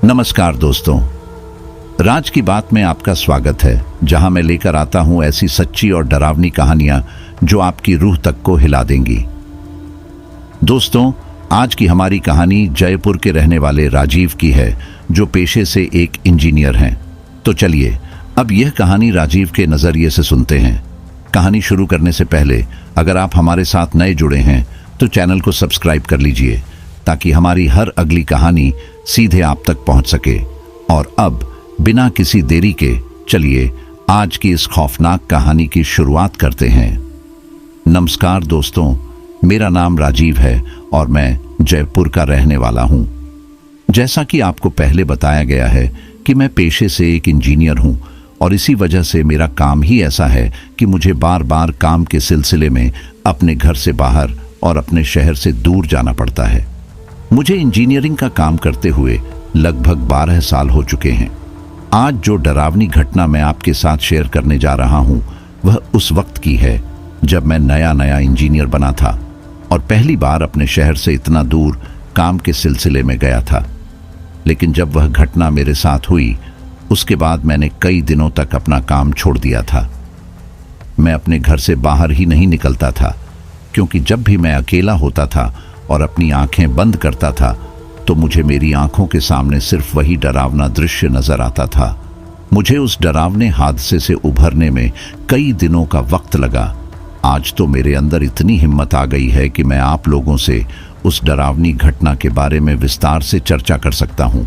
नमस्कार दोस्तों, राज की बात में आपका स्वागत है, जहां मैं लेकर आता हूं ऐसी सच्ची और डरावनी कहानियां जो आपकी रूह तक को हिला देंगी। दोस्तों, आज की हमारी कहानी जयपुर के रहने वाले राजीव की है, जो पेशे से एक इंजीनियर हैं। तो चलिए अब यह कहानी राजीव के नजरिए से सुनते हैं। कहानी शुरू करने से पहले अगर आप हमारे साथ नए जुड़े हैं तो चैनल को सब्सक्राइब कर लीजिए, ताकि हमारी हर अगली कहानी सीधे आप तक पहुंच सके। और अब बिना किसी देरी के चलिए आज की इस खौफनाक कहानी की शुरुआत करते हैं। नमस्कार दोस्तों, मेरा नाम राजीव है और मैं जयपुर का रहने वाला हूं। जैसा कि आपको पहले बताया गया है कि मैं पेशे से एक इंजीनियर हूं, और इसी वजह से मेरा काम ही ऐसा है कि मुझे बार बार काम के सिलसिले में अपने घर से बाहर और अपने शहर से दूर जाना पड़ता है। मुझे इंजीनियरिंग का काम करते हुए लगभग 12 साल हो चुके हैं। आज जो डरावनी घटना मैं आपके साथ शेयर करने जा रहा हूं, वह उस वक्त की है जब मैं नया इंजीनियर बना था और पहली बार अपने शहर से इतना दूर काम के सिलसिले में गया था। लेकिन जब वह घटना मेरे साथ हुई, उसके बाद मैंने कई दिनों तक अपना काम छोड़ दिया था। मैं अपने घर से बाहर ही नहीं निकलता था, क्योंकि जब भी मैं अकेला होता था और अपनी आंखें बंद करता था तो मुझे मेरी आंखों के सामने सिर्फ वही डरावना दृश्य नजर आता था। मुझे उस डरावने हादसे से उभरने में कई दिनों का वक्त लगा। आज तो मेरे अंदर इतनी हिम्मत आ गई है कि मैं आप लोगों से उस डरावनी घटना के बारे में विस्तार से चर्चा कर सकता हूं।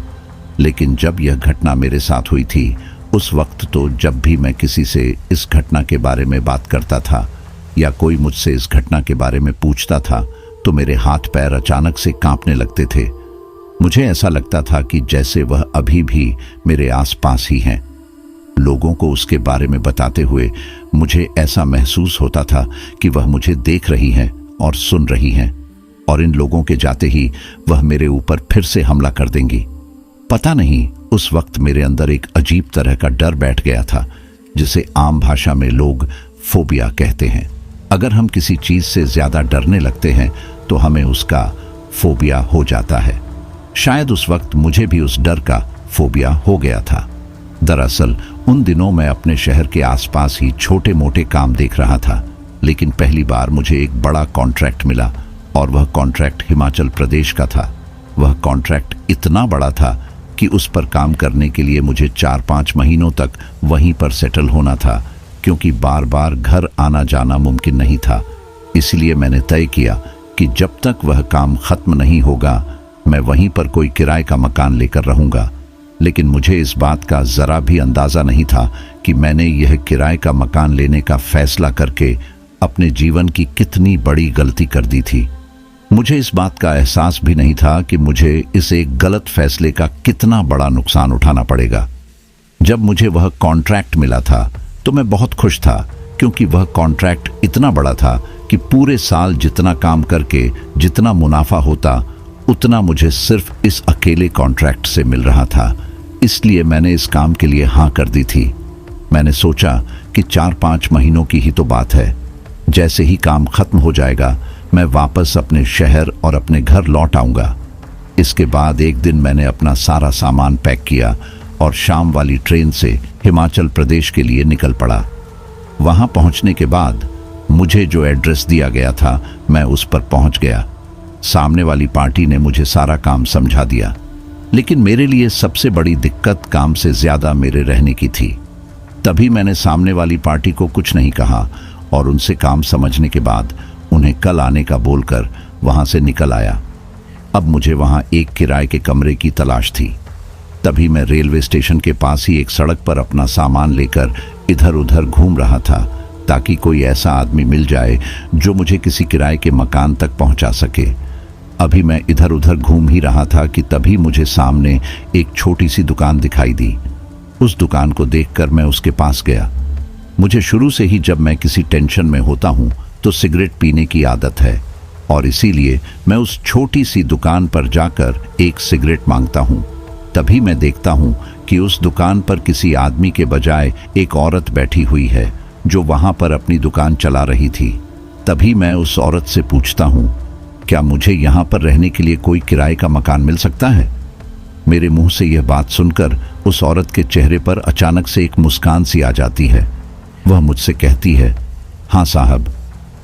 लेकिन जब यह घटना मेरे साथ हुई थी, उस वक्त तो जब भी मैं किसी से इस घटना के बारे में बात करता था या कोई मुझसे इस घटना के बारे में पूछता था, तो मेरे हाथ पैर अचानक से कांपने लगते थे। मुझे ऐसा लगता था कि जैसे वह अभी भी मेरे आसपास ही हैं। लोगों को उसके बारे में बताते हुए मुझे ऐसा महसूस होता था कि वह मुझे देख रही हैं और सुन रही हैं, और इन लोगों के जाते ही वह मेरे ऊपर फिर से हमला कर देंगी। पता नहीं, उस वक्त मेरे अंदर एक अजीब तरह का डर बैठ गया था, जिसे आम भाषा में लोग फोबिया कहते हैं। अगर हम किसी चीज से ज्यादा डरने लगते हैं तो हमें उसका फोबिया हो जाता है। शायद उस वक्त मुझे भी उस डर का फोबिया हो गया था। दरअसल उन दिनों मैं अपने शहर के आसपास ही छोटे मोटे काम देख रहा था, लेकिन पहली बार मुझे एक बड़ा कॉन्ट्रैक्ट मिला, और वह कॉन्ट्रैक्ट हिमाचल प्रदेश का था। वह कॉन्ट्रैक्ट इतना बड़ा था कि उस पर काम करने के लिए मुझे 4-5 महीनों तक वहीं पर सेटल होना था, क्योंकि बार बार घर आना जाना मुमकिन नहीं था। इसलिए मैंने तय किया कि जब तक वह काम खत्म नहीं होगा, मैं वहीं पर कोई किराए का मकान लेकर रहूंगा। लेकिन मुझे इस बात का जरा भी अंदाजा नहीं था कि मैंने यह किराए का मकान लेने का फैसला करके अपने जीवन की कितनी बड़ी गलती कर दी थी। मुझे इस बात का एहसास भी नहीं था कि मुझे इस एक गलत फैसले का कितना बड़ा नुकसान उठाना पड़ेगा। जब मुझे वह कॉन्ट्रैक्ट मिला था तो मैं बहुत खुश था, क्योंकि वह कॉन्ट्रैक्ट इतना बड़ा था कि पूरे साल जितना काम करके जितना मुनाफा होता, उतना मुझे सिर्फ इस अकेले कॉन्ट्रैक्ट से मिल रहा था। इसलिए मैंने इस काम के लिए हाँ कर दी थी। मैंने सोचा कि 4-5 महीनों की ही तो बात है। जैसे ही काम खत्म हो जाएगा, मैं वापस अपने शहर और अपने घर लौट आऊंगा। इसके बाद एक दिन मैंने अपना सारा सामान पैक किया और शाम वाली ट्रेन से हिमाचल प्रदेश के लिए निकल पड़ा। वहां पहुंचने के बाद मुझे जो एड्रेस दिया गया था, मैं उस पर पहुंच गया। सामने वाली पार्टी ने मुझे सारा काम समझा दिया, लेकिन मेरे लिए सबसे बड़ी दिक्कत काम से ज्यादा मेरे रहने की थी। तभी मैंने सामने वाली पार्टी को कुछ नहीं कहा और उनसे काम समझने के बाद उन्हें कल आने का बोलकर वहां से निकल आया। अब मुझे वहां एक किराए के कमरे की तलाश थी। तभी मैं रेलवे स्टेशन के पास ही एक सड़क पर अपना सामान लेकर इधर उधर घूम रहा था, ताकि कोई ऐसा आदमी मिल जाए जो मुझे किसी किराए के मकान तक पहुंचा सके। अभी मैं इधर उधर घूम ही रहा था कि तभी मुझे सामने एक छोटी सी दुकान दिखाई दी। उस दुकान को देखकर मैं उसके पास गया। मुझे शुरू से ही जब मैं किसी टेंशन में होता हूं तो सिगरेट पीने की आदत है, और इसीलिए मैं उस छोटी सी दुकान पर जाकर एक सिगरेट मांगता हूं। तभी मैं देखता हूं कि उस दुकान पर किसी आदमी के बजाय एक औरत बैठी हुई है, जो वहां पर अपनी दुकान चला रही थी। तभी मैं उस औरत से पूछता हूं, क्या मुझे यहां पर रहने के लिए कोई किराए का मकान मिल सकता है? मेरे मुंह से यह बात सुनकर उस औरत के चेहरे पर अचानक से एक मुस्कान सी आ जाती है। वह मुझसे कहती है, हाँ साहब,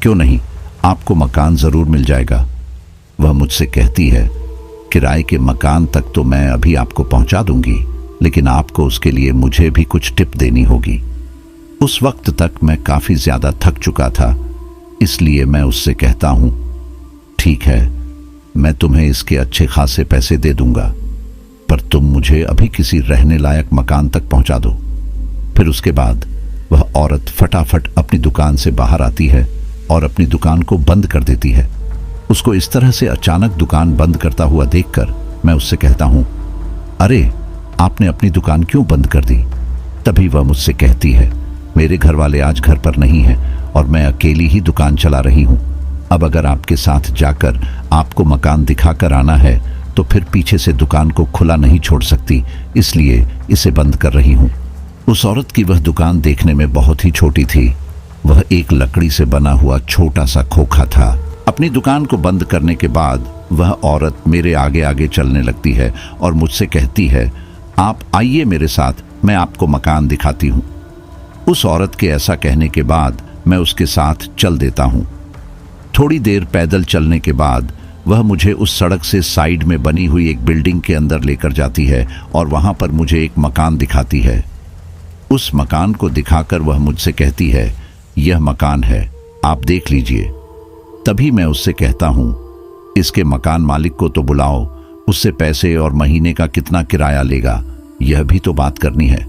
क्यों नहीं, आपको मकान ज़रूर मिल जाएगा। वह मुझसे कहती है, किराए के मकान तक तो मैं अभी आपको पहुंचा दूंगी, लेकिन आपको उसके लिए मुझे भी कुछ टिप देनी होगी। उस वक्त तक मैं काफ़ी ज़्यादा थक चुका था, इसलिए मैं उससे कहता हूँ, ठीक है, मैं तुम्हें इसके अच्छे खासे पैसे दे दूंगा, पर तुम मुझे अभी किसी रहने लायक मकान तक पहुंचा दो। फिर उसके बाद वह औरत फटाफट अपनी दुकान से बाहर आती है और अपनी दुकान को बंद कर देती है। उसको इस तरह से अचानक दुकान बंद करता हुआ देखकर मैं उससे कहता हूँ, अरे आपने अपनी दुकान क्यों बंद कर दी? तभी वह मुझसे कहती है, मेरे घर वाले आज घर पर नहीं हैं और मैं अकेली ही दुकान चला रही हूँ। अब अगर आपके साथ जाकर आपको मकान दिखाकर आना है तो फिर पीछे से दुकान को खुला नहीं छोड़ सकती, इसलिए इसे बंद कर रही हूँ। उस औरत की वह दुकान देखने में बहुत ही छोटी थी। वह एक लकड़ी से बना हुआ छोटा सा खोखा था। अपनी दुकान को बंद करने के बाद वह औरत मेरे आगे आगे चलने लगती है और मुझसे कहती है, आप आइए मेरे साथ, मैं आपको मकान दिखाती हूँ। उस औरत के ऐसा कहने के बाद मैं उसके साथ चल देता हूँ। थोड़ी देर पैदल चलने के बाद वह मुझे उस सड़क से साइड में बनी हुई एक बिल्डिंग के अंदर लेकर जाती है और वहाँ पर मुझे एक मकान दिखाती है। उस मकान को दिखाकर वह मुझसे कहती है, यह मकान है, आप देख लीजिए। तभी मैं उससे कहता हूँ, इसके मकान मालिक को तो बुलाओ, उससे पैसे और महीने का कितना किराया लेगा, यह भी तो बात करनी है।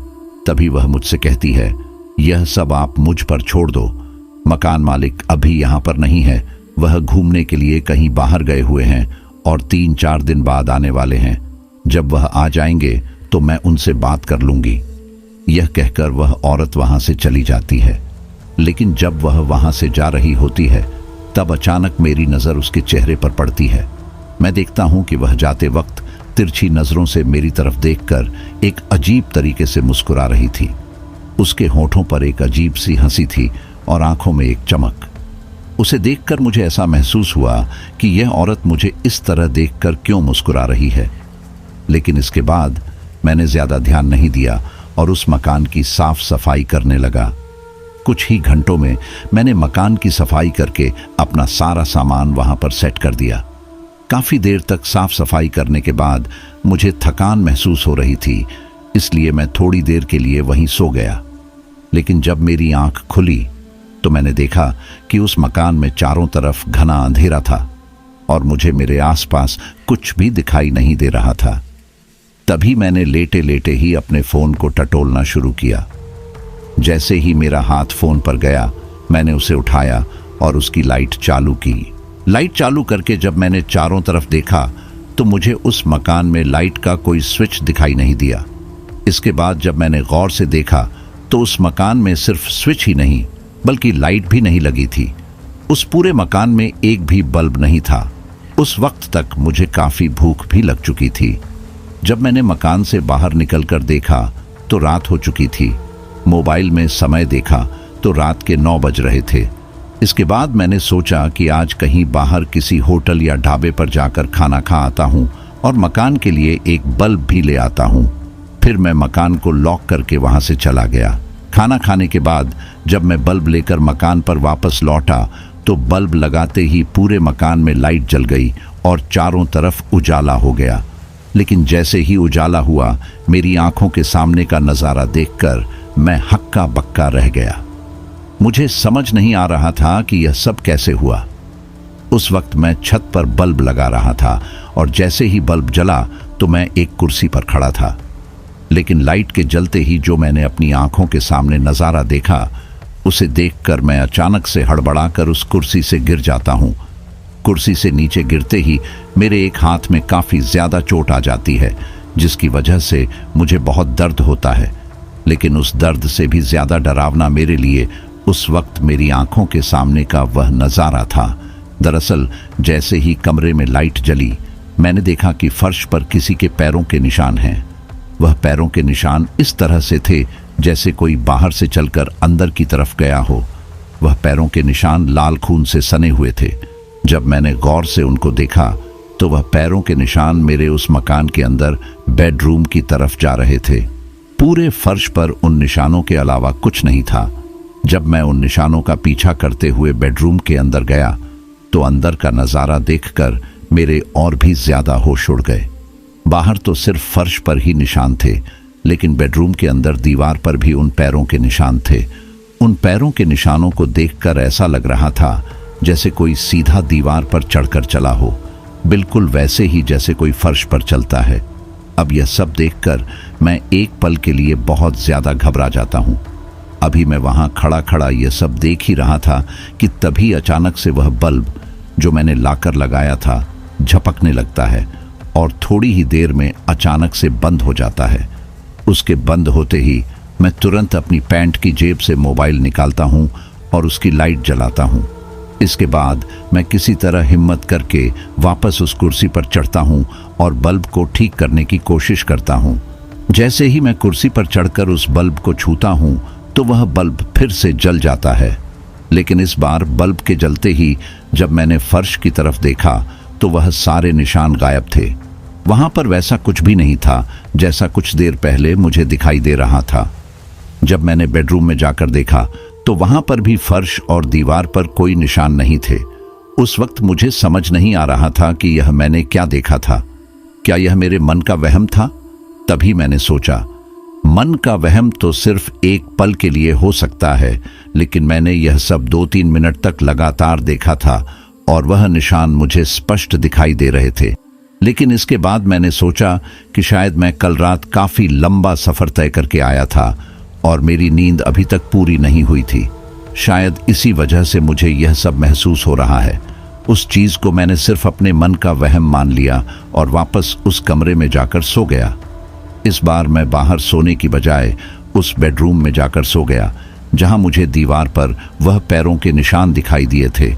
तभी वह मुझसे कहती है, यह सब आप मुझ पर छोड़ दो, मकान मालिक अभी यहाँ पर नहीं है, वह घूमने के लिए कहीं बाहर गए हुए हैं और 3-4 दिन बाद आने वाले हैं। जब वह आ जाएंगे तो मैं उनसे बात कर लूंगी। यह कहकर वह औरत वहां से चली जाती है। लेकिन जब वह वहां से जा रही होती है तब अचानक मेरी नज़र उसके चेहरे पर पड़ती है। मैं देखता हूं कि वह जाते वक्त तिरछी नज़रों से मेरी तरफ देखकर एक अजीब तरीके से मुस्कुरा रही थी। उसके होठों पर एक अजीब सी हंसी थी और आंखों में एक चमक। उसे देखकर मुझे ऐसा महसूस हुआ कि यह औरत मुझे इस तरह देखकर क्यों मुस्कुरा रही है। लेकिन इसके बाद मैंने ज़्यादा ध्यान नहीं दिया और उस मकान की साफ सफाई करने लगा। कुछ ही घंटों में मैंने मकान की सफाई करके अपना सारा सामान वहां पर सेट कर दिया। काफ़ी देर तक साफ सफाई करने के बाद मुझे थकान महसूस हो रही थी, इसलिए मैं थोड़ी देर के लिए वहीं सो गया। लेकिन जब मेरी आंख खुली तो मैंने देखा कि उस मकान में चारों तरफ घना अंधेरा था और मुझे मेरे आसपास कुछ भी दिखाई नहीं दे रहा था। तभी मैंने लेटे लेटे ही अपने फ़ोन को टटोलना शुरू किया। जैसे ही मेरा हाथ फ़ोन पर गया, मैंने उसे उठाया और उसकी लाइट चालू की। लाइट चालू करके जब मैंने चारों तरफ देखा तो मुझे उस मकान में लाइट का कोई स्विच दिखाई नहीं दिया। इसके बाद जब मैंने गौर से देखा तो उस मकान में सिर्फ स्विच ही नहीं बल्कि लाइट भी नहीं लगी थी। उस पूरे मकान में एक भी बल्ब नहीं था। उस वक्त तक मुझे काफ़ी भूख भी लग चुकी थी। जब मैंने मकान से बाहर निकलकर देखा तो रात हो चुकी थी। मोबाइल में समय देखा तो रात के 9 बज रहे थे। इसके बाद मैंने सोचा कि आज कहीं बाहर किसी होटल या ढाबे पर जाकर खाना खा आता हूँ और मकान के लिए एक बल्ब भी ले आता हूँ। फिर मैं मकान को लॉक करके वहाँ से चला गया। खाना खाने के बाद जब मैं बल्ब लेकर मकान पर वापस लौटा तो बल्ब लगाते ही पूरे मकान में लाइट जल गई और चारों तरफ उजाला हो गया। लेकिन जैसे ही उजाला हुआ, मेरी आंखों के सामने का नज़ारा देखकर मैं हक्का बक्का रह गया। मुझे समझ नहीं आ रहा था कि यह सब कैसे हुआ। उस वक्त मैं छत पर बल्ब लगा रहा था और जैसे ही बल्ब जला तो मैं एक कुर्सी पर खड़ा था। लेकिन लाइट के जलते ही जो मैंने अपनी आंखों के सामने नज़ारा देखा, उसे देखकर मैं अचानक से हड़बड़ाकर उस कुर्सी से गिर जाता हूँ। कुर्सी से नीचे गिरते ही मेरे एक हाथ में काफ़ी ज़्यादा चोट आ जाती है, जिसकी वजह से मुझे बहुत दर्द होता है। लेकिन उस दर्द से भी ज़्यादा डरावना मेरे लिए उस वक्त मेरी आंखों के सामने का वह नज़ारा था। दरअसल जैसे ही कमरे में लाइट जली, मैंने देखा कि फर्श पर किसी के पैरों के निशान हैं। वह पैरों के निशान इस तरह से थे जैसे कोई बाहर से चलकर अंदर की तरफ गया हो। वह पैरों के निशान लाल खून से सने हुए थे। जब मैंने गौर से उनको देखा तो वह पैरों के निशान मेरे उस मकान के अंदर बेडरूम की तरफ जा रहे थे। पूरे फर्श पर उन निशानों के अलावा कुछ नहीं था। जब मैं उन निशानों का पीछा करते हुए बेडरूम के अंदर गया तो अंदर का नज़ारा देखकर मेरे और भी ज्यादा होश उड़ गए। बाहर तो सिर्फ फर्श पर ही निशान थे, लेकिन बेडरूम के अंदर दीवार पर भी उन पैरों के निशान थे। उन पैरों के निशानों को देखकर ऐसा लग रहा था जैसे कोई सीधा दीवार पर चढ़कर चला हो, बिल्कुल वैसे ही जैसे कोई फर्श पर चलता है। अब यह सब देखकर मैं एक पल के लिए बहुत ज्यादा घबरा जाता हूं। अभी मैं वहां खड़ा खड़ा यह सब देख ही रहा था कि तभी अचानक से वह बल्ब जो मैंने लाकर लगाया था झपकने लगता है और थोड़ी ही देर में अचानक से बंद हो जाता है। उसके बंद होते ही मैं तुरंत अपनी पैंट की जेब से मोबाइल निकालता हूं और उसकी लाइट जलाता हूं। इसके बाद मैं किसी तरह हिम्मत करके वापस उस कुर्सी पर चढ़ता हूं और बल्ब को ठीक करने की कोशिश करता हूं। जैसे ही मैं कुर्सी पर चढ़कर उस बल्ब को छूता हूं तो वह बल्ब फिर से जल जाता है, लेकिन इस बार बल्ब के जलते ही जब मैंने फर्श की तरफ देखा तो वह सारे निशान गायब थे। वहां पर वैसा कुछ भी नहीं था जैसा कुछ देर पहले मुझे दिखाई दे रहा था। जब मैंने बेडरूम में जाकर देखा तो वहां पर भी फर्श और दीवार पर कोई निशान नहीं थे। उस वक्त मुझे समझ नहीं आ रहा था कि यह मैंने क्या देखा था। क्या यह मेरे मन का वहम था? तभी मैंने सोचा, मन का वहम तो सिर्फ एक पल के लिए हो सकता है, लेकिन मैंने यह सब 2-3 मिनट तक लगातार देखा था और वह निशान मुझे स्पष्ट दिखाई दे रहे थे। लेकिन इसके बाद मैंने सोचा कि शायद मैं कल रात काफी लंबा सफर तय करके आया था और मेरी नींद अभी तक पूरी नहीं हुई थी। शायद इसी वजह से मुझे यह सब महसूस हो रहा है। उस चीज को मैंने सिर्फ अपने मन का वहम मान लिया और वापस उस कमरे में जाकर सो गया। इस बार मैं बाहर सोने की बजाय उस बेडरूम में जाकर सो गया जहां मुझे दीवार पर वह पैरों के निशान दिखाई दिए थे।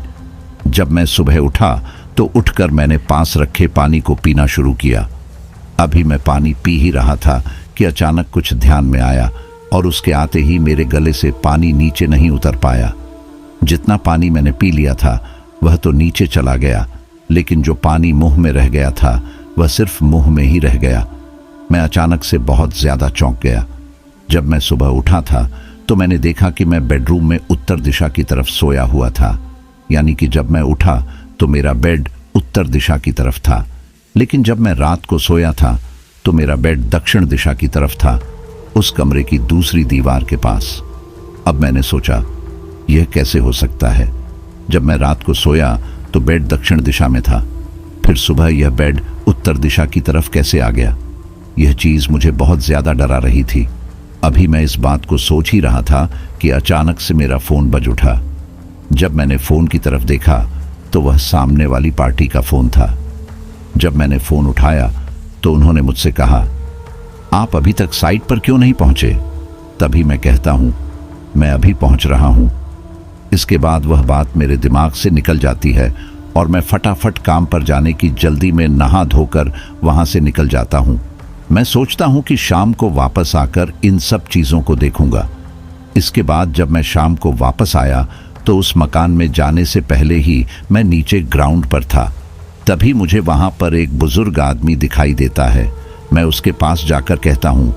जब मैं सुबह उठा तो उठकर मैंने पास रखे पानी को पीना शुरू किया। अभी मैं पानी पी ही रहा था कि अचानक कुछ ध्यान में आया और उसके आते ही मेरे गले से पानी नीचे नहीं उतर पाया। जितना पानी मैंने पी लिया था वह तो नीचे चला गया, लेकिन जो पानी मुंह में रह गया था वह सिर्फ मुंह में ही रह गया। मैं अचानक से बहुत ज्यादा चौंक गया। जब मैं सुबह उठा था तो मैंने देखा कि मैं बेडरूम में उत्तर दिशा की तरफ सोया हुआ था। यानी कि जब मैं उठा तो मेरा बेड उत्तर दिशा की तरफ था, लेकिन जब मैं रात को सोया था तो मेरा बेड दक्षिण दिशा की तरफ था, उस कमरे की दूसरी दीवार के पास। अब मैंने सोचा, यह कैसे हो सकता है? जब मैं रात को सोया तो बेड दक्षिण दिशा में था, फिर सुबह यह बेड उत्तर दिशा की तरफ कैसे आ गया? यह चीज मुझे बहुत ज्यादा डरा रही थी। अभी मैं इस बात को सोच ही रहा था कि अचानक से मेरा फोन बज उठा। जब मैंने फोन की तरफ देखा तो वह सामने वाली पार्टी का फोन था। जब मैंने फोन उठाया तो उन्होंने मुझसे कहा, आप अभी तक साइट पर क्यों नहीं पहुंचे? तभी मैं कहता हूं, मैं अभी पहुंच रहा हूं। इसके बाद वह बात मेरे दिमाग से निकल जाती है और मैं फटाफट काम पर जाने की जल्दी में नहा धोकर वहां से निकल जाता हूं। मैं सोचता हूं कि शाम को वापस आकर इन सब चीजों को देखूंगा। इसके बाद जब मैं शाम को वापस आया तो उस मकान में जाने से पहले ही मैं नीचे ग्राउंड पर था। तभी मुझे वहां पर एक बुजुर्ग आदमी दिखाई देता है। मैं उसके पास जाकर कहता हूं,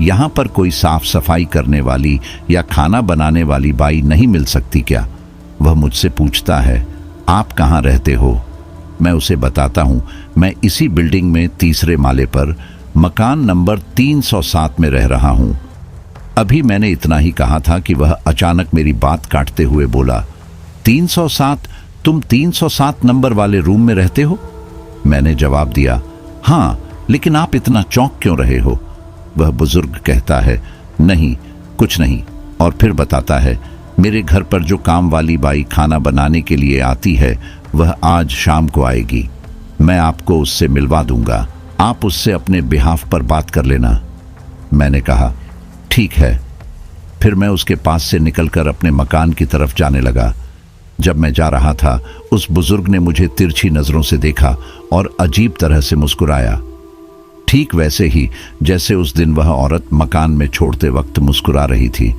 यहाँ पर कोई साफ सफाई करने वाली या खाना बनाने वाली बाई नहीं मिल सकती क्या? वह मुझसे पूछता है, आप कहाँ रहते हो? मैं उसे बताता हूं, मैं इसी बिल्डिंग में तीसरे माले पर मकान नंबर 307 में रह रहा हूं। अभी मैंने इतना ही कहा था कि वह अचानक मेरी बात काटते हुए बोला, 307? तुम 307 नंबर वाले रूम में रहते हो? मैंने जवाब दिया, हाँ, लेकिन आप इतना चौंक क्यों रहे हो? वह बुजुर्ग कहता है, नहीं, कुछ नहीं, और फिर बताता है, मेरे घर पर जो काम वाली बाई खाना बनाने के लिए आती है वह आज शाम को आएगी। मैं आपको उससे मिलवा दूंगा, आप उससे अपने बिहाफ पर बात कर लेना। मैंने कहा, ठीक है। फिर मैं उसके पास से निकलकर अपने मकान की तरफ जाने लगा। जब मैं जा रहा था उस बुजुर्ग ने मुझे तिरछी नजरों से देखा और अजीब तरह से मुस्कुराया, ठीक वैसे ही जैसे उस दिन वह औरत मकान में छोड़ते वक्त मुस्कुरा रही थी।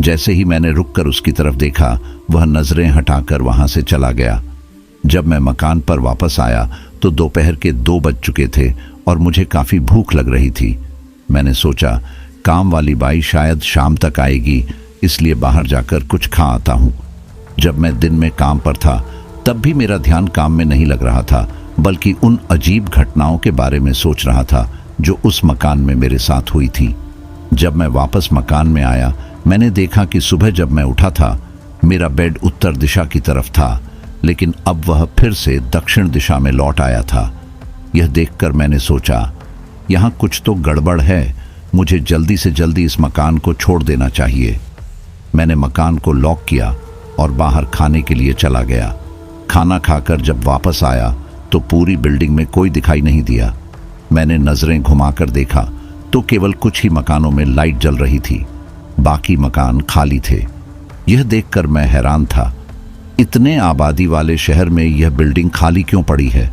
जैसे ही मैंने रुककर उसकी तरफ देखा, वह नजरें हटाकर वहां से चला गया। जब मैं मकान पर वापस आया तो दोपहर के 2 बज चुके थे और मुझे काफी भूख लग रही थी। मैंने सोचा काम वाली बाई शायद शाम तक आएगी, इसलिए बाहर जाकर कुछ खा आता हूँ। जब मैं दिन में काम पर था तब भी मेरा ध्यान काम में नहीं लग रहा था, बल्कि उन अजीब घटनाओं के बारे में सोच रहा था जो उस मकान में मेरे साथ हुई थी। जब मैं वापस मकान में आया, मैंने देखा कि सुबह जब मैं उठा था मेरा बेड उत्तर दिशा की तरफ था, लेकिन अब वह फिर से दक्षिण दिशा में लौट आया था। यह देखकर मैंने सोचा यहाँ कुछ तो गड़बड़ है, मुझे जल्दी से जल्दी इस मकान को छोड़ देना चाहिए। मैंने मकान को लॉक किया और बाहर खाने के लिए चला गया। खाना खाकर जब वापस आया तो पूरी बिल्डिंग में कोई दिखाई नहीं दिया। मैंने नजरें घुमाकर देखा तो केवल कुछ ही मकानों में लाइट जल रही थी, बाकी मकान खाली थे। यह देखकर मैं हैरान था, इतने आबादी वाले शहर में यह बिल्डिंग खाली क्यों पड़ी है?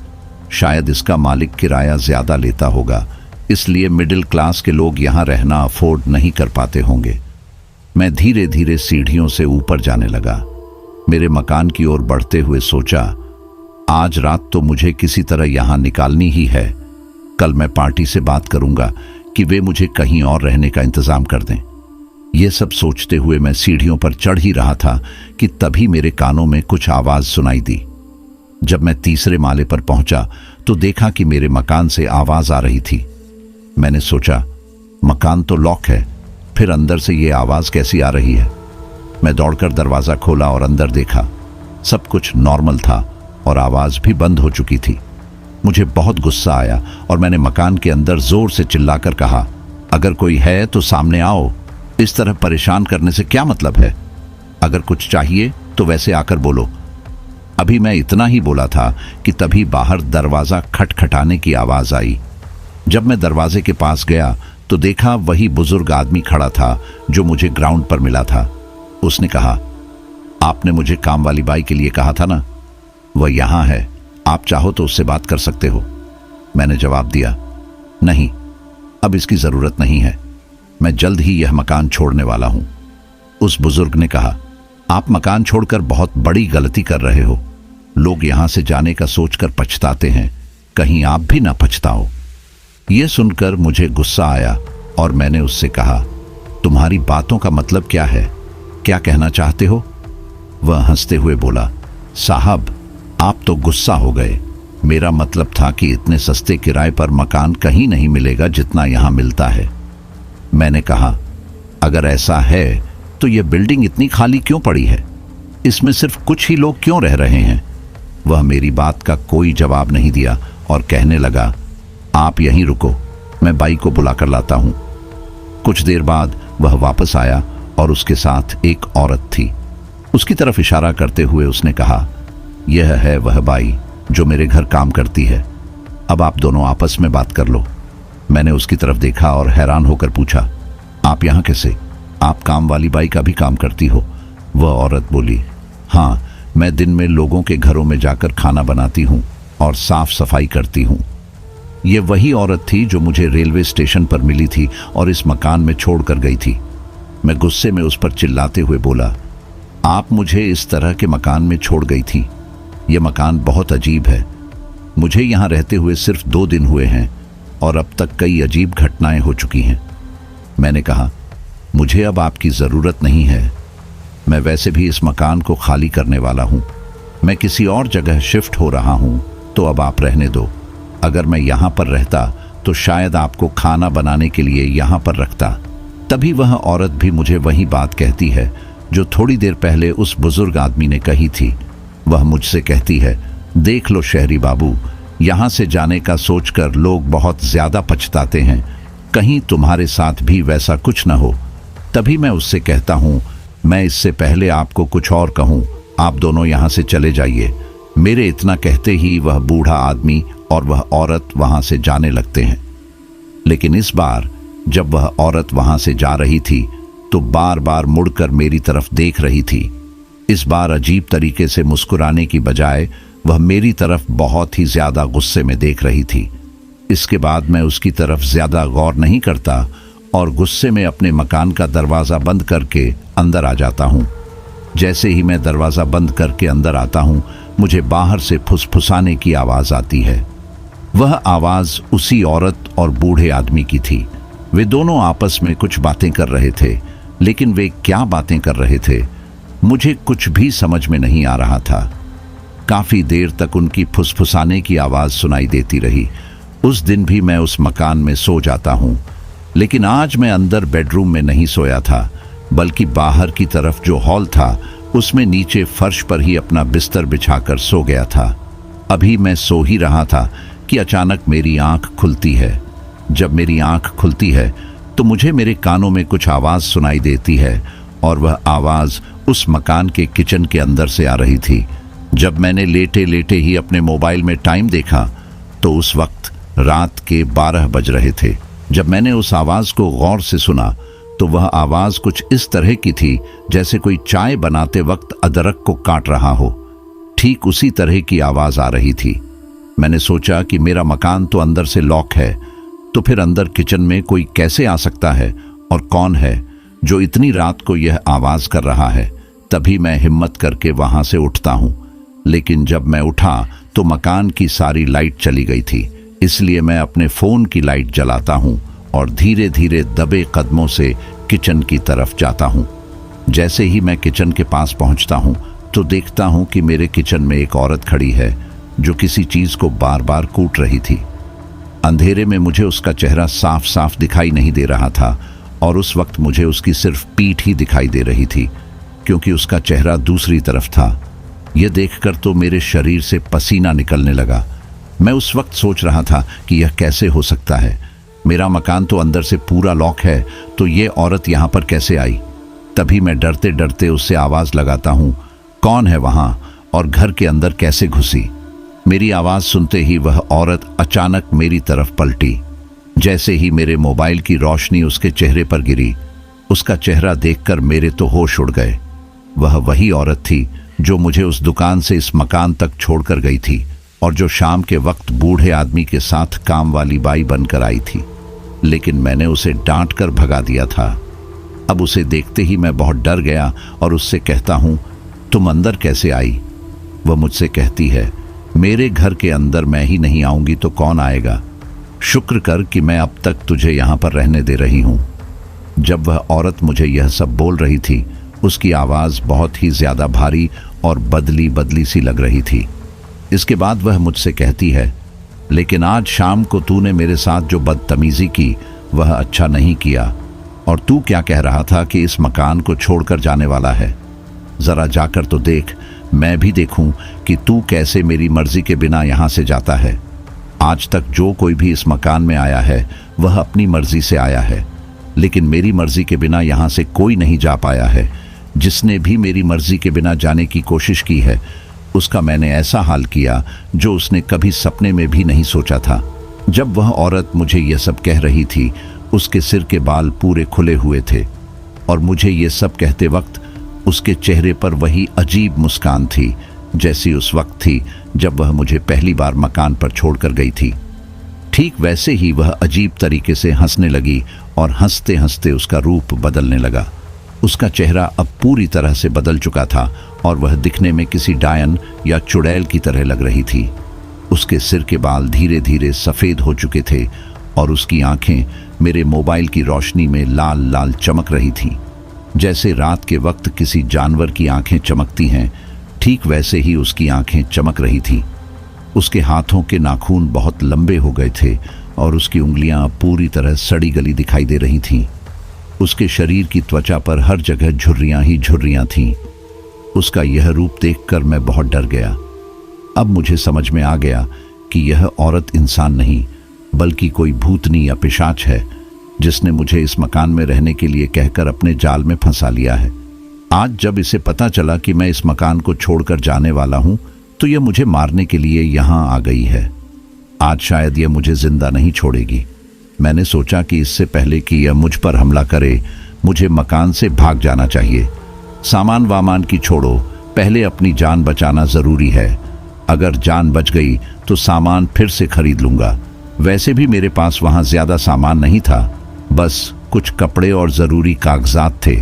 शायद इसका मालिक किराया ज्यादा लेता होगा, इसलिए मिडिल क्लास के लोग यहाँ रहना अफोर्ड नहीं कर पाते होंगे। मैं धीरे धीरे सीढ़ियों से ऊपर जाने लगा। मेरे मकान की ओर बढ़ते हुए सोचा, आज रात तो मुझे किसी तरह यहाँ निकालनी ही है। कल मैं पार्टी से बात करूंगा कि वे मुझे कहीं और रहने का इंतजाम कर दें। यह सब सोचते हुए मैं सीढ़ियों पर चढ़ ही रहा था कि तभी मेरे कानों में कुछ आवाज सुनाई दी। जब मैं तीसरे माले पर पहुंचा तो देखा कि मेरे मकान से आवाज आ रही थी। मैंने सोचा मकान तो लॉक है, फिर अंदर से ये आवाज कैसी आ रही है? मैं दौड़कर दरवाजा खोला और अंदर देखा। सब कुछ नॉर्मल था और आवाज भी बंद हो चुकी थी। मुझे बहुत गुस्सा आया और मैंने मकान के अंदर जोर से चिल्लाकर कहा, अगर कोई है तो सामने आओ, इस तरह परेशान करने से क्या मतलब है? अगर कुछ चाहिए तो वैसे आकर बोलो। अभी मैं इतना ही बोला था कि तभी बाहर दरवाजा खटखटाने की आवाज आई। जब मैं दरवाजे के पास गया तो देखा वही बुजुर्ग आदमी खड़ा था जो मुझे ग्राउंड पर मिला था। उसने कहा, आपने मुझे काम वाली बाई के लिए कहा था ना, वह यहां है, आप चाहो तो उससे बात कर सकते हो। मैंने जवाब दिया, नहीं, अब इसकी जरूरत नहीं है, मैं जल्द ही यह मकान छोड़ने वाला हूं। उस बुजुर्ग ने कहा, आप मकान छोड़कर बहुत बड़ी गलती कर रहे हो। लोग यहां से जाने का सोचकर पछताते हैं, कहीं आप भी ना पछताओ। यह सुनकर मुझे गुस्सा आया और मैंने उससे कहा, तुम्हारी बातों का मतलब क्या है? क्या कहना चाहते हो? वह हंसते हुए बोला, साहब आप तो गुस्सा हो गए। मेरा मतलब था कि इतने सस्ते किराए पर मकान कहीं नहीं मिलेगा जितना यहां मिलता है। मैंने कहा, अगर ऐसा है तो यह बिल्डिंग इतनी खाली क्यों पड़ी है? इसमें सिर्फ कुछ ही लोग क्यों रह रहे हैं? वह मेरी बात का कोई जवाब नहीं दिया और कहने लगा, आप यहीं रुको, मैं बाई को बुलाकर लाता हूं। कुछ देर बाद वह वापस आया और उसके साथ एक औरत थी। उसकी तरफ इशारा करते हुए उसने कहा, यह है वह बाई जो मेरे घर काम करती है, अब आप दोनों आपस में बात कर लो। मैंने उसकी तरफ देखा और हैरान होकर पूछा, आप यहाँ कैसे? आप काम वाली बाई का भी काम करती हो? वह औरत बोली, हाँ, मैं दिन में लोगों के घरों में जाकर खाना बनाती हूँ और साफ सफाई करती हूँ। ये वही औरत थी जो मुझे रेलवे स्टेशन पर मिली थी और इस मकान में छोड़कर गई थी। मैं गुस्से में उस पर चिल्लाते हुए बोला, आप मुझे इस तरह के मकान में छोड़ गई थी? यह मकान बहुत अजीब है। मुझे यहाँ रहते हुए सिर्फ 2 दिन हुए हैं और अब तक कई अजीब घटनाएं हो चुकी हैं। मैंने कहा, मुझे अब आपकी ज़रूरत नहीं है, मैं वैसे भी इस मकान को खाली करने वाला हूँ। मैं किसी और जगह शिफ्ट हो रहा हूँ, तो अब आप रहने दो। अगर मैं यहाँ पर रहता तो शायद आपको खाना बनाने के लिए यहाँ पर रखता। तभी वह औरत भी मुझे वही बात कहती है जो थोड़ी देर पहले उस बुजुर्ग आदमी ने कही थी। वह मुझसे कहती है, देख लो शहरी बाबू, यहाँ से जाने का सोचकर लोग बहुत ज्यादा पछताते हैं, कहीं तुम्हारे साथ भी वैसा कुछ न हो। तभी मैं उससे कहता हूँ, मैं इससे पहले आपको कुछ और कहूँ, आप दोनों यहाँ से चले जाइए। मेरे इतना कहते ही वह बूढ़ा आदमी और वह औरत वहाँ से जाने लगते हैं। लेकिन इस बार जब वह औरत वहाँ से जा रही थी तो बार बार मुड़कर मेरी तरफ देख रही थी। इस बार अजीब तरीके से मुस्कुराने की बजाय वह मेरी तरफ बहुत ही ज्यादा गुस्से में देख रही थी। इसके बाद मैं उसकी तरफ ज्यादा गौर नहीं करता और गुस्से में अपने मकान का दरवाजा बंद करके अंदर आ जाता हूँ। जैसे ही मैं दरवाजा बंद करके अंदर आता हूँ, मुझे बाहर से फुसफुसाने की आवाज आती है। वह आवाज उसी औरत और बूढ़े आदमी की थी। वे दोनों आपस में कुछ बातें कर रहे थे, लेकिन वे क्या बातें कर रहे थे मुझे कुछ भी समझ में नहीं आ रहा था। काफी देर तक उनकी फुसफुसाने की आवाज सुनाई देती रही। उस दिन भी मैं उस मकान में सो जाता हूँ, लेकिन आज मैं अंदर बेडरूम में नहीं सोया था, बल्कि बाहर की तरफ जो हॉल था उसमें नीचे फर्श पर ही अपना बिस्तर बिछाकर सो गया था। अभी मैं सो ही रहा था कि अचानक मेरी आंख खुलती है। जब मेरी आंख खुलती है तो मुझे मेरे कानों में कुछ आवाज सुनाई देती है, और वह आवाज उस मकान के किचन के अंदर से आ रही थी। जब मैंने लेटे लेटे ही अपने मोबाइल में टाइम देखा तो उस वक्त रात के 12 बज रहे थे। जब मैंने उस आवाज को गौर से सुना तो वह आवाज कुछ इस तरह की थी जैसे कोई चाय बनाते वक्त अदरक को काट रहा हो। ठीक उसी तरह की आवाज आ रही थी। मैंने सोचा कि मेरा मकान तो अंदर से लॉक है, तो फिर अंदर किचन में कोई कैसे आ सकता है और कौन है जो इतनी रात को यह आवाज कर रहा है। तभी मैं हिम्मत करके वहां से उठता हूं, लेकिन जब मैं उठा तो मकान की सारी लाइट चली गई थी। इसलिए मैं अपने फोन की लाइट जलाता हूं और धीरे धीरे दबे कदमों से किचन की तरफ जाता हूं। जैसे ही मैं किचन के पास पहुंचता हूं तो देखता हूं कि मेरे किचन में एक औरत खड़ी है जो किसी चीज को बार बार कूट रही थी। अंधेरे में मुझे उसका चेहरा साफ साफ दिखाई नहीं दे रहा था, और उस वक्त मुझे उसकी सिर्फ पीठ ही दिखाई दे रही थी, क्योंकि उसका चेहरा दूसरी तरफ था। यह देखकर तो मेरे शरीर से पसीना निकलने लगा। मैं उस वक्त सोच रहा था कि यह कैसे हो सकता है। मेरा मकान तो अंदर से पूरा लॉक है, तो ये औरत यहाँ पर कैसे आई। तभी मैं डरते डरते उससे आवाज लगाता हूँ, कौन है वहां और घर के अंदर कैसे घुसी। मेरी आवाज सुनते ही वह औरत अचानक मेरी तरफ पलटी। जैसे ही मेरे मोबाइल की रोशनी उसके चेहरे पर गिरी, उसका चेहरा देखकर मेरे तो होश उड़ गए। वह वही औरत थी जो मुझे उस दुकान से इस मकान तक छोड़कर गई थी, और जो शाम के वक्त बूढ़े आदमी के साथ काम वाली बाई बनकर आई थी, लेकिन मैंने उसे डांट कर भगा दिया था। अब उसे देखते ही मैं बहुत डर गया और उससे कहता हूँ, तुम अंदर कैसे आई। वह मुझसे कहती है, मेरे घर के अंदर मैं ही नहीं आऊंगी तो कौन आएगा। शुक्र कर कि मैं अब तक तुझे यहाँ पर रहने दे रही हूँ। जब वह औरत मुझे यह सब बोल रही थी, उसकी आवाज़ बहुत ही ज़्यादा भारी और बदली बदली सी लग रही थी। इसके बाद वह मुझसे कहती है, लेकिन आज शाम को तूने मेरे साथ जो बदतमीज़ी की वह अच्छा नहीं किया, और तू क्या कह रहा था कि इस मकान को छोड़कर जाने वाला है। ज़रा जाकर तो देख, मैं भी देखूं कि तू कैसे मेरी मर्जी के बिना यहाँ से जाता है। आज तक जो कोई भी इस मकान में आया है वह अपनी मर्जी से आया है, लेकिन मेरी मर्जी के बिना यहाँ से कोई नहीं जा पाया है। जिसने भी मेरी मर्जी के बिना जाने की कोशिश की है, उसका मैंने ऐसा हाल किया जो उसने कभी सपने में भी नहीं सोचा था। जब वह औरत मुझे यह सब कह रही थी, उसके सिर के बाल पूरे खुले हुए थे, और मुझे ये सब कहते वक्त उसके चेहरे पर वही अजीब मुस्कान थी जैसी उस वक्त थी जब वह मुझे पहली बार मकान पर छोड़कर गई थी। ठीक वैसे ही वह अजीब तरीके से हंसने लगी, और हंसते हंसते उसका रूप बदलने लगा। उसका चेहरा अब पूरी तरह से बदल चुका था, और वह दिखने में किसी डायन या चुड़ैल की तरह लग रही थी। उसके सिर के बाल धीरे धीरे सफ़ेद हो चुके थे, और उसकी आंखें मेरे मोबाइल की रोशनी में लाल लाल चमक रही थीं। जैसे रात के वक्त किसी जानवर की आंखें चमकती हैं, ठीक वैसे ही उसकी आंखें चमक रही थीं। उसके हाथों के नाखून बहुत लंबे हो गए थे, और उसकी उंगलियां पूरी तरह सड़ी गली दिखाई दे रही थीं। उसके शरीर की त्वचा पर हर जगह झुर्रियां ही झुर्रियां थीं। उसका यह रूप देखकर मैं बहुत डर गया। अब मुझे समझ में आ गया कि यह औरत इंसान नहीं, बल्कि कोई भूतनी या पिशाच है, जिसने मुझे इस मकान में रहने के लिए कहकर अपने जाल में फंसा लिया है। आज जब इसे पता चला कि मैं इस मकान को छोड़कर जाने वाला हूं, तो यह मुझे मारने के लिए यहां आ गई है। आज शायद यह मुझे जिंदा नहीं छोड़ेगी। मैंने सोचा कि इससे पहले कि यह मुझ पर हमला करे, मुझे मकान से भाग जाना चाहिए। सामान वामान की छोड़ो, पहले अपनी जान बचाना ज़रूरी है। अगर जान बच गई तो सामान फिर से खरीद लूँगा। वैसे भी मेरे पास वहाँ ज़्यादा सामान नहीं था, बस कुछ कपड़े और ज़रूरी कागजात थे।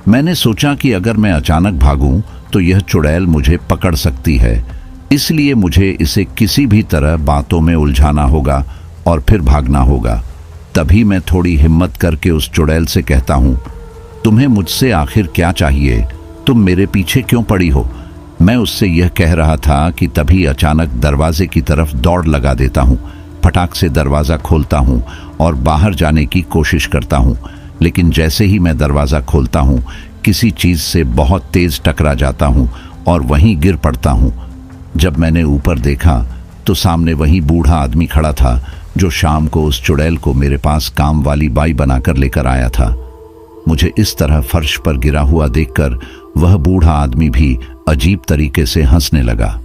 मैंने सोचा कि अगर मैं अचानक भागूं तो यह चुड़ैल मुझे पकड़ सकती है, इसलिए मुझे इसे किसी भी तरह बातों में उलझाना होगा और फिर भागना होगा। तभी मैं थोड़ी हिम्मत करके उस चुड़ैल से कहता हूँ, तुम्हें मुझसे आखिर क्या चाहिए? तुम मेरे पीछे क्यों पड़ी हो? मैं उससे यह कह रहा था कि तभी अचानक दरवाजे की तरफ दौड़ लगा देता हूँ। फटाक से दरवाज़ा खोलता हूँ और बाहर जाने की कोशिश करता हूँ, लेकिन जैसे ही मैं दरवाज़ा खोलता हूँ किसी चीज़ से बहुत तेज़ टकरा जाता हूँ और वहीं गिर पड़ता हूँ। जब मैंने ऊपर देखा तो सामने वही बूढ़ा आदमी खड़ा था जो शाम को उस चुड़ैल को मेरे पास काम वाली बाई बनाकर लेकर आया था। मुझे इस तरह फर्श पर गिरा हुआ देखकर वह बूढ़ा आदमी भी अजीब तरीके से हंसने लगा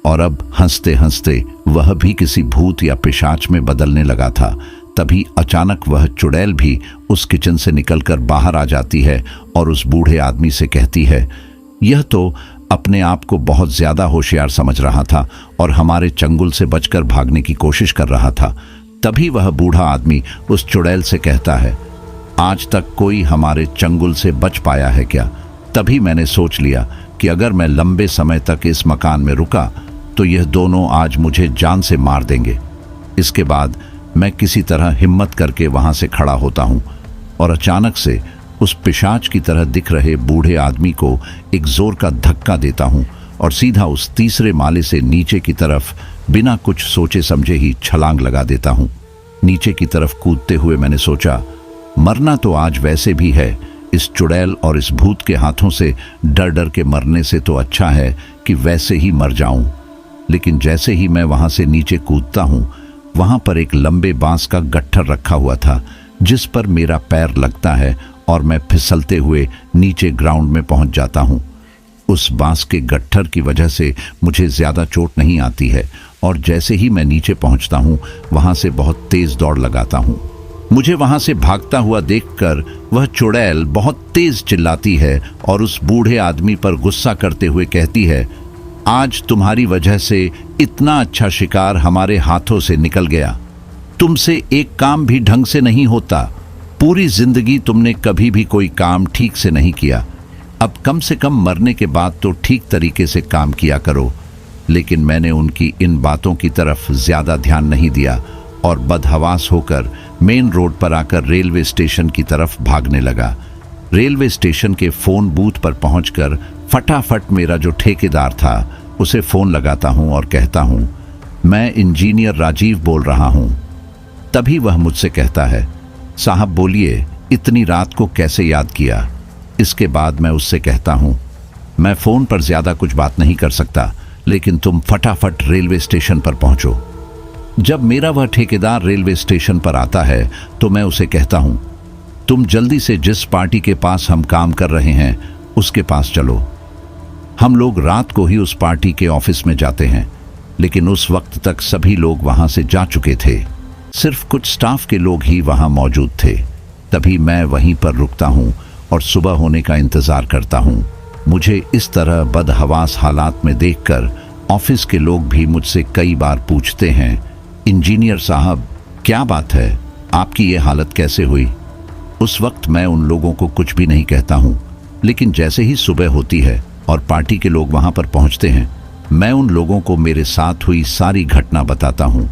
और अब हंसते हंसते वह भी किसी भूत या पिशाच में बदलने लगा था। तभी अचानक वह चुड़ैल भी उस किचन से निकलकर बाहर आ जाती है और उस बूढ़े आदमी से कहती है, यह तो अपने आप को बहुत ज्यादा होशियार समझ रहा था और हमारे चंगुल से बचकर भागने की कोशिश कर रहा था। तभी वह बूढ़ा आदमी उस चुड़ैल से कहता है, आज तक कोई हमारे चंगुल से बच पाया है क्या? तभी मैंने सोच लिया कि अगर मैं लंबे समय तक इस मकान में रुका तो यह दोनों आज मुझे जान से मार देंगे। इसके बाद मैं किसी तरह हिम्मत करके वहां से खड़ा होता हूं और अचानक से उस पिशाच की तरह दिख रहे बूढ़े आदमी को एक जोर का धक्का देता हूं और सीधा उस तीसरे माले से नीचे की तरफ बिना कुछ सोचे समझे ही छलांग लगा देता हूं। नीचे की तरफ कूदते हुए मैंने सोचा, मरना तो आज वैसे भी है, इस चुड़ैल और इस भूत के हाथों से डर डर के मरने से तो अच्छा है कि वैसे ही मर जाऊं। लेकिन जैसे ही मैं वहां से नीचे कूदता हूं, वहां पर एक लंबे बांस का गट्ठर रखा हुआ था जिस पर मेरा पैर लगता है और मैं फिसलते हुए नीचे ग्राउंड में पहुंच जाता हूं। उस बांस के गट्ठर की वजह से मुझे ज्यादा चोट नहीं आती है और जैसे ही मैं नीचे पहुंचता हूं वहां से बहुत तेज दौड़ लगाता हूं। मुझे वहां से भागता हुआ देखकर वह चुड़ैल बहुत तेज चिल्लाती है और उस बूढ़े आदमी पर गुस्सा करते हुए कहती है, आज तुम्हारी वजह से इतना अच्छा शिकार हमारे हाथों से निकल गया। तुमसे एक काम भी ढंग से नहीं होता। पूरी जिंदगी तुमने कभी भी कोई काम ठीक से नहीं किया। अब कम से कम मरने के बाद तो ठीक तरीके से काम किया करो। लेकिन मैंने उनकी इन बातों की तरफ ज्यादा ध्यान नहीं दिया और बदहवास होकर मेन रोड पर आकर रेलवे स्टेशन की तरफ भागने लगा। रेलवे स्टेशन के फोन बूथ पर पहुंचकर फटाफट मेरा जो ठेकेदार था उसे फोन लगाता हूं और कहता हूं, मैं इंजीनियर राजीव बोल रहा हूं। तभी वह मुझसे कहता है, साहब बोलिए, इतनी रात को कैसे याद किया? इसके बाद मैं उससे कहता हूं, मैं फोन पर ज्यादा कुछ बात नहीं कर सकता, लेकिन तुम फटाफट रेलवे स्टेशन पर पहुंचो। जब मेरा वह ठेकेदार रेलवे स्टेशन पर आता है तो मैं उसे कहता हूं, तुम जल्दी से जिस पार्टी के पास हम काम कर रहे हैं उसके पास चलो। हम लोग रात को ही उस पार्टी के ऑफिस में जाते हैं, लेकिन उस वक्त तक सभी लोग वहां से जा चुके थे। सिर्फ कुछ स्टाफ के लोग ही वहां मौजूद थे। तभी मैं वहीं पर रुकता हूं और सुबह होने का इंतजार करता हूं। मुझे इस तरह बदहवास हालात में देखकर ऑफिस के लोग भी मुझसे कई बार पूछते हैं, इंजीनियर साहब क्या बात है, आपकी ये हालत कैसे हुई? उस वक्त मैं उन लोगों को कुछ भी नहीं कहता हूं, लेकिन जैसे ही सुबह होती है और पार्टी के लोग वहां पर पहुंचते हैं, मैं उन लोगों को मेरे साथ हुई सारी घटना बताता हूं।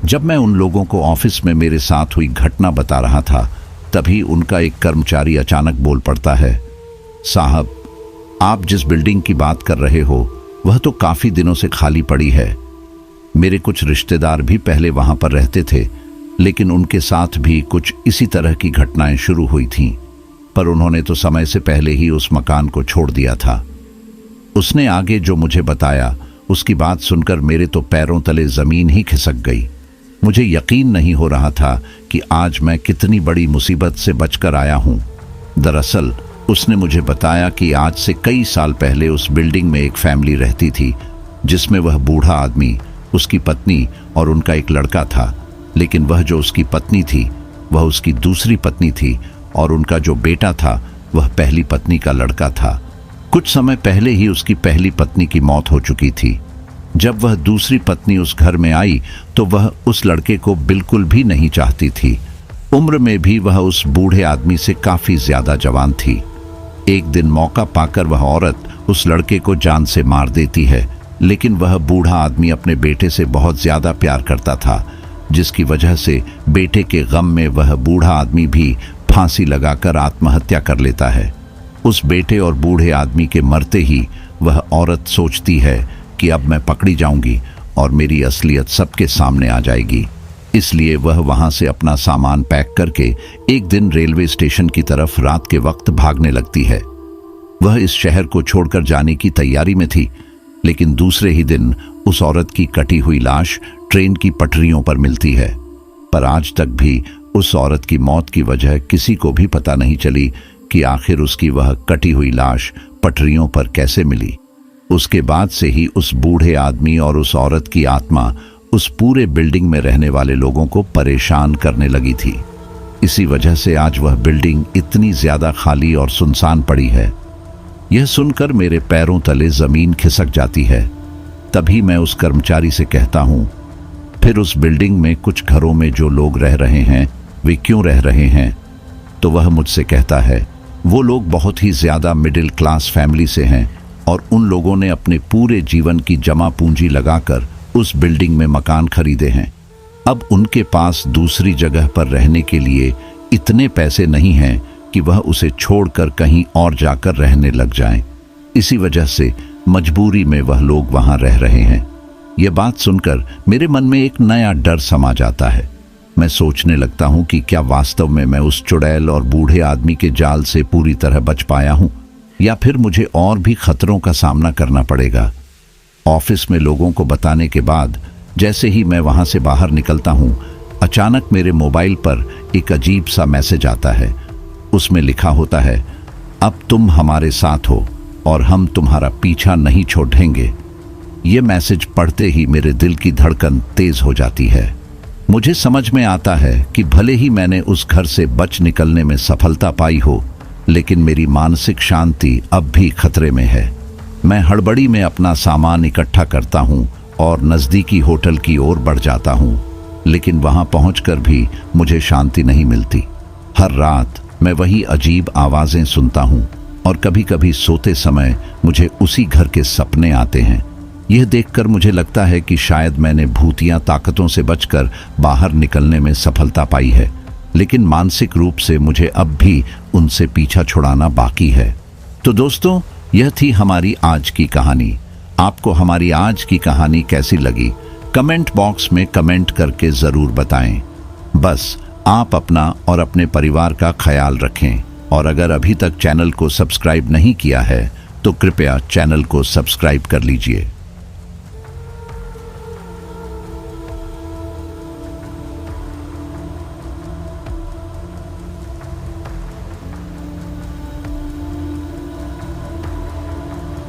जब मैं उन लोगों को ऑफिस में मेरे साथ हुई घटना बता रहा था, तभी उनका एक कर्मचारी अचानक बोल पड़ता है, साहब आप जिस बिल्डिंग की बात कर रहे हो वह तो काफी दिनों से खाली पड़ी है। मेरे कुछ रिश्तेदार भी पहले वहां पर रहते थे, लेकिन उनके साथ भी कुछ इसी तरह की घटनाएं शुरू हुई थीं, पर उन्होंने तो समय से पहले ही उस मकान को छोड़ दिया था। उसने आगे जो मुझे बताया उसकी बात सुनकर मेरे तो पैरों तले जमीन ही खिसक गई। मुझे यकीन नहीं हो रहा था कि आज मैं कितनी बड़ी मुसीबत से बचकर आया हूं। दरअसल उसने मुझे बताया कि आज से कई साल पहले उस बिल्डिंग में एक फैमिली रहती थी, जिसमें वह बूढ़ा आदमी, उसकी पत्नी और उनका एक लड़का था। लेकिन वह जो उसकी पत्नी थी वह उसकी दूसरी पत्नी थी और उनका जो बेटा था वह पहली पत्नी का लड़का था। कुछ समय पहले ही उसकी पहली पत्नी की मौत हो चुकी थी। जब वह दूसरी पत्नी उस घर में आई तो वह उस लड़के को बिल्कुल भी नहीं चाहती थी। उम्र में भी वह उस बूढ़े आदमी से काफी ज्यादा जवान थी। एक दिन मौका पाकर वह औरत उस लड़के को जान से मार देती है लेकिन वह बूढ़ा आदमी अपने बेटे से बहुत ज्यादा प्यार करता था, जिसकी वजह से बेटे के गम में वह बूढ़ा आदमी भी फांसी लगाकर आत्महत्या कर लेता है। उस बेटे और बूढ़े आदमी के मरते ही वह औरत सोचती है कि अब मैं पकड़ी जाऊंगी और मेरी असलियत सबके सामने आ जाएगी। इसलिए वह वहां से अपना सामान पैक करके एक दिन रेलवे स्टेशन की तरफ रात के वक्त भागने लगती है। वह इस शहर को छोड़कर जाने की तैयारी में थी, लेकिन दूसरे ही दिन उस औरत की कटी हुई लाश ट्रेन की पटरियों पर मिलती है। पर आज तक भी उस औरत की मौत की वजह किसी को भी पता नहीं चली कि आखिर उसकी वह कटी हुई लाश पटरियों पर कैसे मिली। उसके बाद से ही उस बूढ़े आदमी और उस औरत की आत्मा उस पूरे बिल्डिंग में रहने वाले लोगों को परेशान करने लगी थी। इसी वजह से आज वह बिल्डिंग इतनी ज्यादा खाली और सुनसान पड़ी है। यह सुनकर मेरे पैरों तले जमीन खिसक जाती है। तभी मैं उस कर्मचारी से कहता हूं, फिर उस बिल्डिंग में कुछ घरों में जो लोग रह रहे हैं वे क्यों रह रहे हैं? तो वह मुझसे कहता है, वो लोग बहुत ही ज्यादा मिडिल क्लास फैमिली से हैं और उन लोगों ने अपने पूरे जीवन की जमा पूंजी लगाकर उस बिल्डिंग में मकान खरीदे हैं। अब उनके पास दूसरी जगह पर रहने के लिए इतने पैसे नहीं हैं कि वह उसे छोड़कर कहीं और जाकर रहने लग जाएं। इसी वजह से मजबूरी में वह लोग वहां रह रहे हैं। यह बात सुनकर मेरे मन में एक नया डर समा जाता है। मैं सोचने लगता हूं कि क्या वास्तव में मैं उस चुड़ैल और बूढ़े आदमी के जाल से पूरी तरह बच पाया हूं, या फिर मुझे और भी खतरों का सामना करना पड़ेगा। ऑफिस में लोगों को बताने के बाद जैसे ही मैं वहां से बाहर निकलता हूं, अचानक मेरे मोबाइल पर एक अजीब सा मैसेज आता है। उसमें लिखा होता है, अब तुम हमारे साथ हो और हम तुम्हारा पीछा नहीं छोड़ेंगे। ये मैसेज पढ़ते ही मेरे दिल की धड़कन तेज हो जाती है। मुझे समझ में आता है कि भले ही मैंने उस घर से बच निकलने में सफलता पाई हो, लेकिन मेरी मानसिक शांति अब भी खतरे में है। मैं हड़बड़ी में अपना सामान इकट्ठा करता हूं और नजदीकी होटल की ओर बढ़ जाता हूं, लेकिन वहां पहुंचकर भी मुझे शांति नहीं मिलती। हर रात मैं वही अजीब आवाजें सुनता हूं और कभी-कभी सोते समय मुझे उसी घर के सपने आते हैं। यह देखकर मुझे लगता है कि शायद मैंने भूतिया ताकतों से बचकर बाहर निकलने में सफलता पाई है, लेकिन मानसिक रूप से मुझे अब भी उनसे पीछा छुड़ाना बाकी है। तो दोस्तों, यह थी हमारी आज की कहानी। आपको हमारी आज की कहानी कैसी लगी? कमेंट बॉक्स में कमेंट करके जरूर बताएं। बस आप अपना और अपने परिवार का ख्याल रखें, और अगर अभी तक चैनल को सब्सक्राइब नहीं किया है तो कृपया चैनल को सब्सक्राइब कर लीजिए।